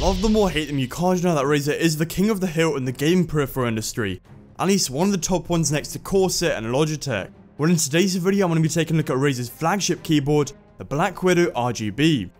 Love them or hate them, you can't deny that Razer is the king of the hill in the gaming peripheral industry. At least one of the top ones next to Corsair and Logitech. Well, in today's video, I'm going to be taking a look at Razer's flagship keyboard, the Blackwidow RGB.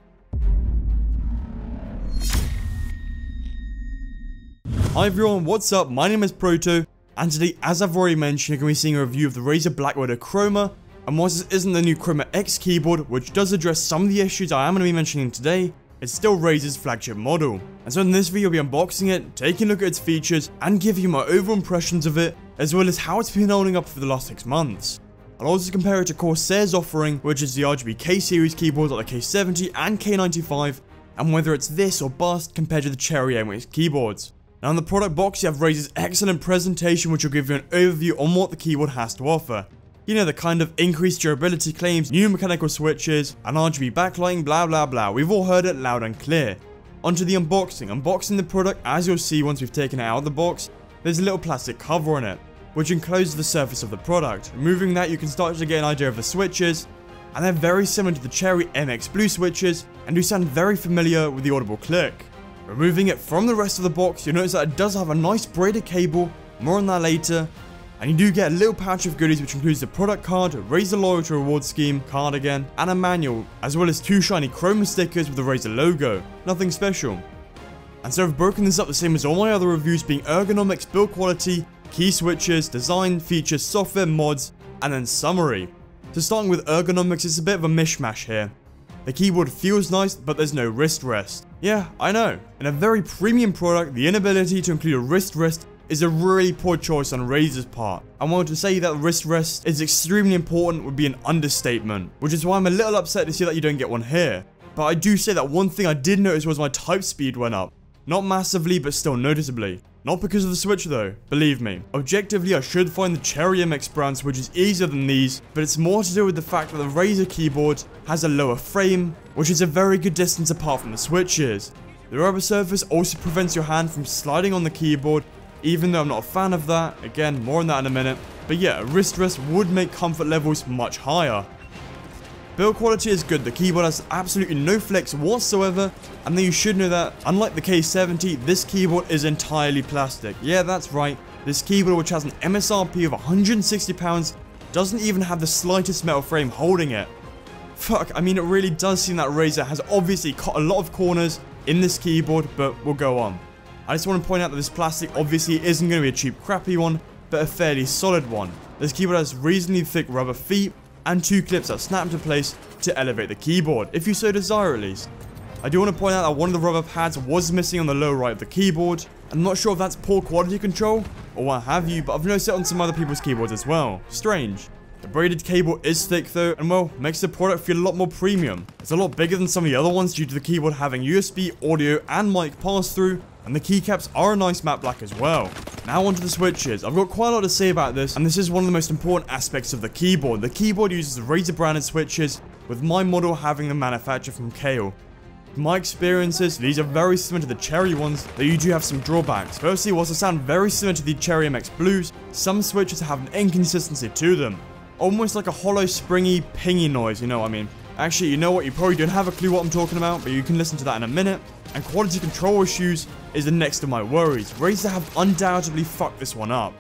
Hi everyone, what's up? My name is Proto, and today, as I've already mentioned, you're going to be seeing a review of the Razer Blackwidow Chroma. And whilst this isn't the new Chroma X keyboard, which does address some of the issues I am going to be mentioning today, it's still Razer's flagship model. And so in this video, I'll be unboxing it, taking a look at its features, and giving you my overall impressions of it, as well as how it's been holding up for the last 6 months. I'll also compare it to Corsair's offering, which is the RGB K-series keyboards like the K70 and K95, and whether it's this or bust compared to the ProtoAMP keyboards. Now in the product box, you have Razer's excellent presentation, which will give you an overview on what the keyboard has to offer. You know, the kind of increased durability claims, new mechanical switches, and RGB backlighting, blah blah blah. We've all heard it loud and clear. Onto the unboxing. Unboxing the product, as you'll see once we've taken it out of the box, there's a little plastic cover on it, which encloses the surface of the product. Removing that, you can start to get an idea of the switches, and they're very similar to the Cherry MX Blue switches, and do sound very familiar with the audible click. Removing it from the rest of the box, you'll notice that it does have a nice braided cable, more on that later. And you do get a little pouch of goodies, which includes the product card, Razer Loyalty Reward Scheme card again, and a manual, as well as 2 shiny Chroma stickers with the Razer logo. Nothing special. And so I've broken this up the same as all my other reviews, being ergonomics, build quality, key switches, design, features, software, mods, and then summary. So starting with ergonomics, it's a bit of a mishmash here. The keyboard feels nice, but there's no wrist rest. Yeah, I know. In a very premium product, the inability to include a wrist rest is a really poor choice on Razer's part. And while to say that wrist rest is extremely important would be an understatement, which is why I'm a little upset to see that you don't get one here. But I do say that one thing I did notice was my type speed went up. Not massively, but still noticeably. Not because of the switch though, believe me. Objectively, I should find the Cherry MX brand switch is easier than these, but it's more to do with the fact that the Razer keyboard has a lower frame, which is a very good distance apart from the switches. The rubber surface also prevents your hand from sliding on the keyboard, even though I'm not a fan of that. Again, more on that in a minute. But yeah, a wrist rest would make comfort levels much higher. Build quality is good. The keyboard has absolutely no flex whatsoever, and then you should know that, unlike the K70, this keyboard is entirely plastic. Yeah, that's right. This keyboard, which has an MSRP of £160, doesn't even have the slightest metal frame holding it. Fuck, I mean, it really does seem that Razer has obviously cut a lot of corners in this keyboard, but we'll go on. I just want to point out that this plastic obviously isn't going to be a cheap crappy one, but a fairly solid one. This keyboard has reasonably thick rubber feet, and 2 clips that snap into place to elevate the keyboard, if you so desire at least. I do want to point out that one of the rubber pads was missing on the lower right of the keyboard. I'm not sure if that's poor quality control, or what have you, but I've noticed it on some other people's keyboards as well. Strange. The braided cable is thick though, and well, makes the product feel a lot more premium. It's a lot bigger than some of the other ones due to the keyboard having USB, audio, and mic pass-through, and the keycaps are a nice matte black as well. Now onto the switches. I've got quite a lot to say about this, and this is one of the most important aspects of the keyboard. The keyboard uses the Razer branded switches, with my model having the manufacturer from Kale. From my experiences, these are very similar to the Cherry ones, though you do have some drawbacks. Firstly, whilst they sound very similar to the Cherry MX Blues, some switches have an inconsistency to them. Almost like a hollow, springy, pingy noise, you know what I mean. Actually, you know what, you probably don't have a clue what I'm talking about, but you can listen to that in a minute. And quality control issues is the next of my worries. Razer have undoubtedly fucked this one up.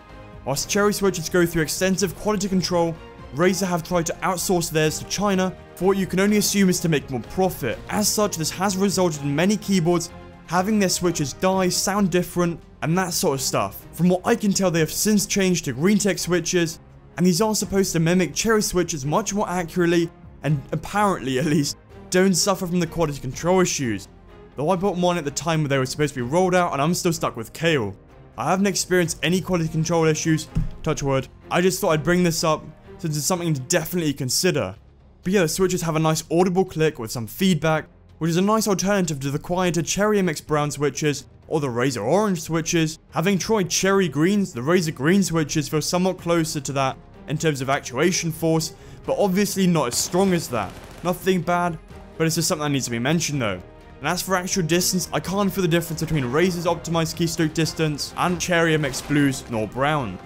Whilst Cherry switches go through extensive quality control, Razer have tried to outsource theirs to China for what you can only assume is to make more profit. As such, this has resulted in many keyboards having their switches die, sound different, and that sort of stuff. From what I can tell, they have since changed to green tech switches, and these are supposed to mimic Cherry switches much more accurately, and apparently at least don't suffer from the quality control issues. Though I bought mine at the time where they were supposed to be rolled out, and I'm still stuck with Kale. I haven't experienced any quality control issues, touch wood. I just thought I'd bring this up since it's something to definitely consider. But yeah, the switches have a nice audible click with some feedback, which is a nice alternative to the quieter Cherry MX Brown switches or the Razer Orange switches. Having tried Cherry Greens, the Razer Green switches feel somewhat closer to that in terms of actuation force, but obviously not as strong as that. Nothing bad, but it's just something that needs to be mentioned though. And as for actual distance, I can't feel the difference between Razer's optimized keystroke distance and Cherry MX Blues nor Brown.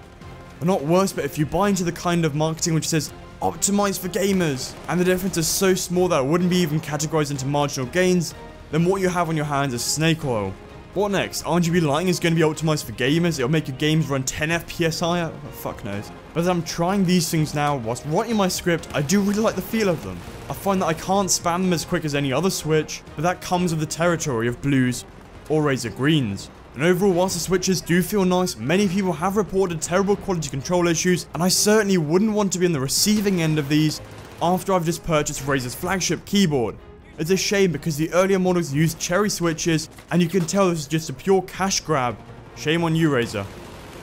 Or not worse, but if you buy into the kind of marketing which says optimized for gamers, and the difference is so small that it wouldn't be even categorized into marginal gains, then what you have on your hands is snake oil. What next? RGB lighting is going to be optimized for gamers. It'll make your games run 10 FPS higher. Oh, fuck knows. But as I'm trying these things now, whilst writing my script, I do really like the feel of them. I find that I can't spam them as quick as any other switch, but that comes with the territory of blues or Razer greens. And overall, whilst the switches do feel nice, many people have reported terrible quality control issues, and I certainly wouldn't want to be on the receiving end of these after I've just purchased Razer's flagship keyboard. It's a shame because the earlier models used cherry switches, and you can tell this is just a pure cash grab. Shame on you, Razer.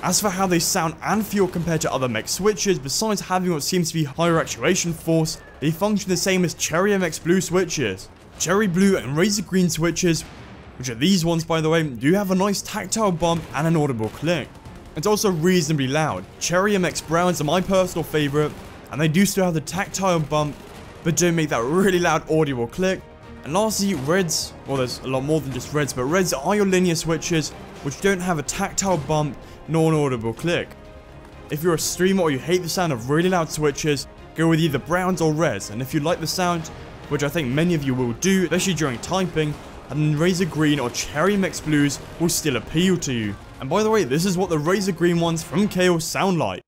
As for how they sound and feel compared to other mech switches, besides having what seems to be higher actuation force, they function the same as Cherry MX Blue switches. Cherry Blue and Razer Green switches, which are these ones by the way, do have a nice tactile bump and an audible click. It's also reasonably loud. Cherry MX Browns are my personal favourite, and they do still have the tactile bump, but don't make that really loud audible click. And lastly, Reds, well there's a lot more than just Reds, but Reds are your linear switches, which don't have a tactile bump nor an audible click. If you're a streamer or you hate the sound of really loud switches, go with either Browns or Reds, and if you like the sound, which I think many of you will do, especially during typing, then Razer Green or Cherry MX Blues will still appeal to you. And by the way, this is what the Razer Green ones from Chaos sound like.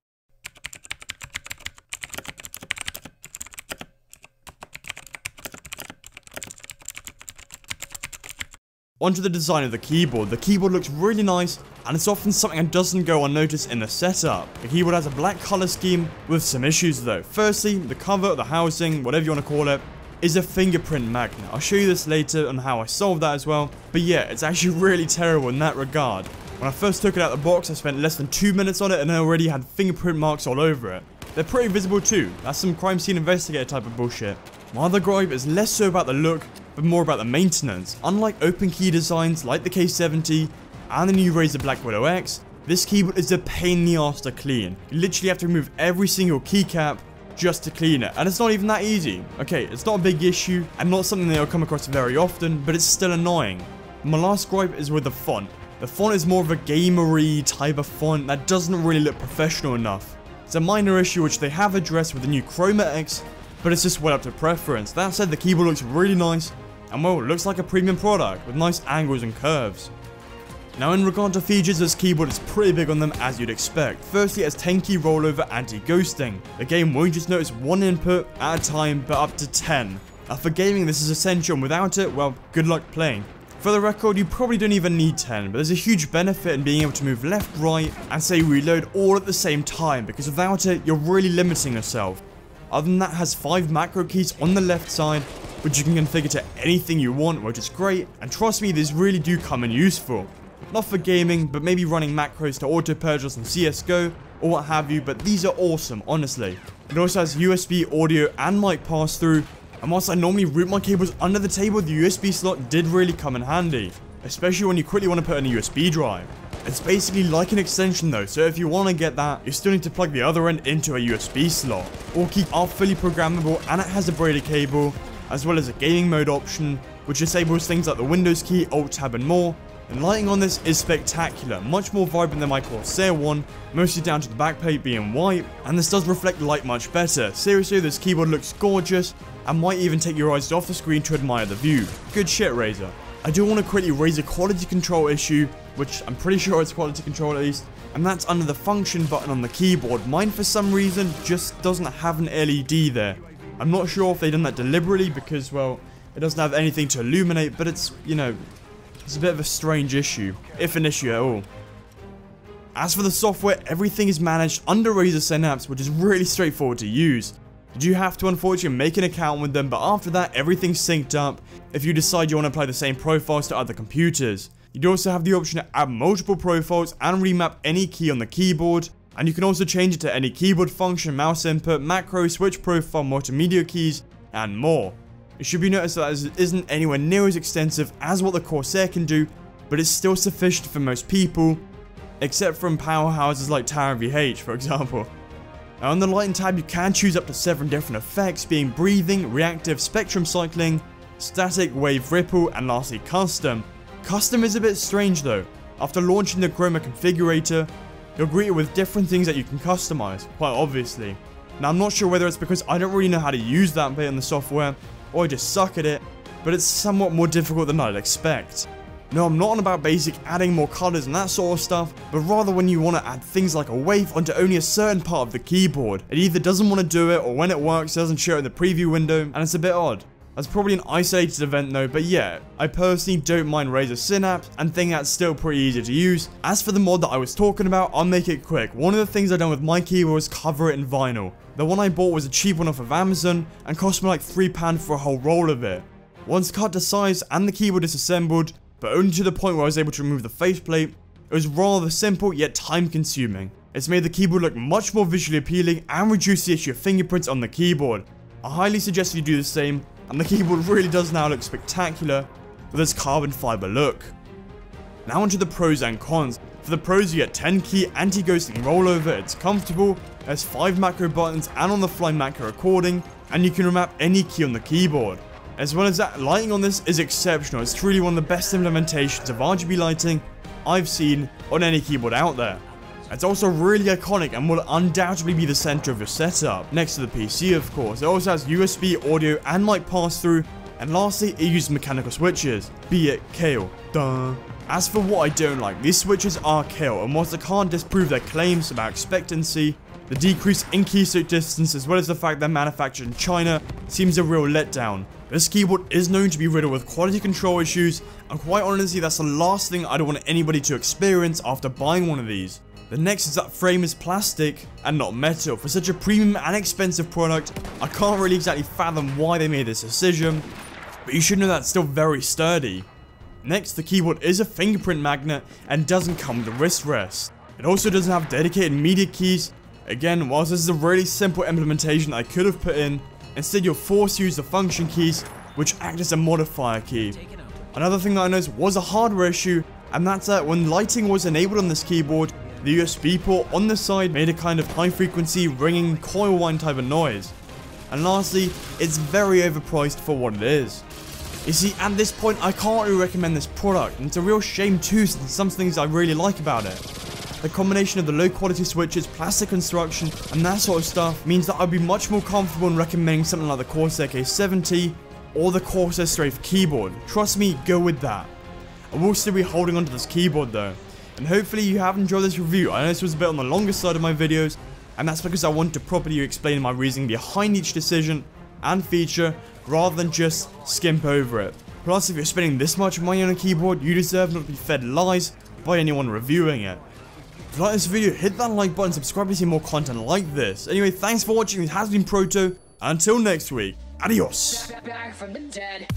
Onto the design of the keyboard. The keyboard looks really nice, and it's often something that doesn't go unnoticed in the setup. The keyboard has a black color scheme with some issues though. Firstly, the cover, the housing, whatever you want to call it, is a fingerprint magnet. I'll show you this later on how I solved that as well. But yeah, it's actually really terrible in that regard. When I first took it out of the box, I spent less than 2 minutes on it and I already had fingerprint marks all over it. They're pretty visible too. That's some crime scene investigator type of bullshit. My other gripe is less so about the look, but more about the maintenance. Unlike open key designs like the K70 and the new Razer Blackwidow X, this keyboard is a pain in the arse to clean. You literally have to remove every single keycap just to clean it, and it's not even that easy. Okay, it's not a big issue and not something that you'll come across very often, but it's still annoying. My last gripe is with the font. The font is more of a gamery type of font that doesn't really look professional enough. It's a minor issue which they have addressed with the new Chroma X, but it's just well up to preference. That said, the keyboard looks really nice, and well, it looks like a premium product with nice angles and curves. Now in regard to features, this keyboard is pretty big on them as you'd expect. Firstly, it has 10 key rollover anti-ghosting. The game won't just notice one input at a time, but up to 10. Now for gaming, this is essential, and without it, well, good luck playing. For the record, you probably don't even need 10, but there's a huge benefit in being able to move left, right, and say reload all at the same time, because without it, you're really limiting yourself. Other than that, it has 5 macro keys on the left side, which you can configure to anything you want, which is great, and trust me, these really do come in useful. Not for gaming, but maybe running macros to auto-purge on CSGO, or what have you, but these are awesome, honestly. It also has USB audio and mic pass-through, and whilst I normally route my cables under the table, the USB slot did really come in handy, especially when you quickly want to put in a USB drive. It's basically like an extension though, so if you want to get that, you still need to plug the other end into a USB slot. All keys are fully programmable, and it has a braided cable, as well as a gaming mode option, which disables things like the Windows key, Alt Tab and more. And lighting on this is spectacular, much more vibrant than my Corsair one, mostly down to the backplate being white, and this does reflect light much better. Seriously, this keyboard looks gorgeous, and might even take your eyes off the screen to admire the view. Good shit, Razer. I do want to quickly raise a quality control issue, which I'm pretty sure it's quality control at least, and that's under the function button on the keyboard. Mine for some reason just doesn't have an LED there. I'm not sure if they've done that deliberately because, well, it doesn't have anything to illuminate, but it's, you know, it's a bit of a strange issue, if an issue at all. As for the software, everything is managed under Razer Synapse, which is really straightforward to use. You do have to unfortunately make an account with them, but after that everything's synced up if you decide you want to apply the same profiles to other computers. You do also have the option to add multiple profiles and remap any key on the keyboard, and you can also change it to any keyboard function, mouse input, macro, switch profile, multimedia keys, and more. It should be noticed that this isn't anywhere near as extensive as what the Corsair can do, but it's still sufficient for most people, except from powerhouses like Tower VH, for example. Now on the lighting tab, you can choose up to 7 different effects, being breathing, reactive, spectrum cycling, static, wave ripple, and lastly custom. Custom is a bit strange though. After launching the Chroma configurator, you're greeted with different things that you can customize, quite obviously. Now I'm not sure whether it's because I don't really know how to use that bit in the software, or I just suck at it, but it's somewhat more difficult than I'd expect. No, I'm not on about basic adding more colors and that sort of stuff, but rather when you want to add things like a wave onto only a certain part of the keyboard. It either doesn't want to do it, or when it works, it doesn't show it in the preview window, and it's a bit odd. That's probably an isolated event though, but yeah, I personally don't mind Razer Synapse and think that's still pretty easy to use. As for the mod that I was talking about, I'll make it quick. One of the things I've done with my keyboard was cover it in vinyl. The one I bought was a cheap one off of Amazon and cost me like £3 for a whole roll of it. Once cut to size and the keyboard disassembled, but only to the point where I was able to remove the faceplate, it was rather simple yet time consuming. It's made the keyboard look much more visually appealing and reduced the issue of fingerprints on the keyboard. I highly suggest you do the same, and the keyboard really does now look spectacular with its carbon fiber look. Now onto the pros and cons. For the pros, you get 10 key anti-ghosting rollover, it's comfortable, has 5 macro buttons and on the fly macro recording, and you can remap any key on the keyboard. As well as that, lighting on this is exceptional. It's truly one of the best implementations of RGB lighting I've seen on any keyboard out there. It's also really iconic and will undoubtedly be the center of your setup, next to the PC of course. It also has USB, audio and mic pass-through, and lastly it uses mechanical switches, be it Kale, duh. As for what I don't like, these switches are Kale, and whilst I can't disprove their claims about expectancy, the decrease in keystroke distance as well as the fact they're manufactured in China seems a real letdown. This keyboard is known to be riddled with quality control issues, and quite honestly that's the last thing I don't want anybody to experience after buying one of these. The next is that frame is plastic and not metal. For such a premium and expensive product, I can't really exactly fathom why they made this decision, but you should know that's still very sturdy. Next, the keyboard is a fingerprint magnet and doesn't come with a wrist rest. It also doesn't have dedicated media keys. Again, whilst this is a really simple implementation I could have put in, instead you're forced to use the function keys, which act as a modifier key. Another thing that I noticed was a hardware issue, and that's that when lighting was enabled on this keyboard, the USB port on the side made a kind of high frequency ringing coil whine type of noise. And lastly, it's very overpriced for what it is. You see, at this point I can't really recommend this product, and it's a real shame too since some things I really like about it. The combination of the low quality switches, plastic construction and that sort of stuff means that I'd be much more comfortable in recommending something like the Corsair K70 or the Corsair Strafe keyboard. Trust me, go with that. I will still be holding onto this keyboard though. And hopefully you have enjoyed this review. I know this was a bit on the longer side of my videos, and that's because I want to properly explain my reasoning behind each decision and feature rather than just skimp over it. Plus, if you're spending this much money on a keyboard, you deserve not to be fed lies by anyone reviewing it. If you like this video, hit that like button, subscribe to see more content like this. Anyway, thanks for watching. This has been Proto, and until next week, adios. Back from the dead.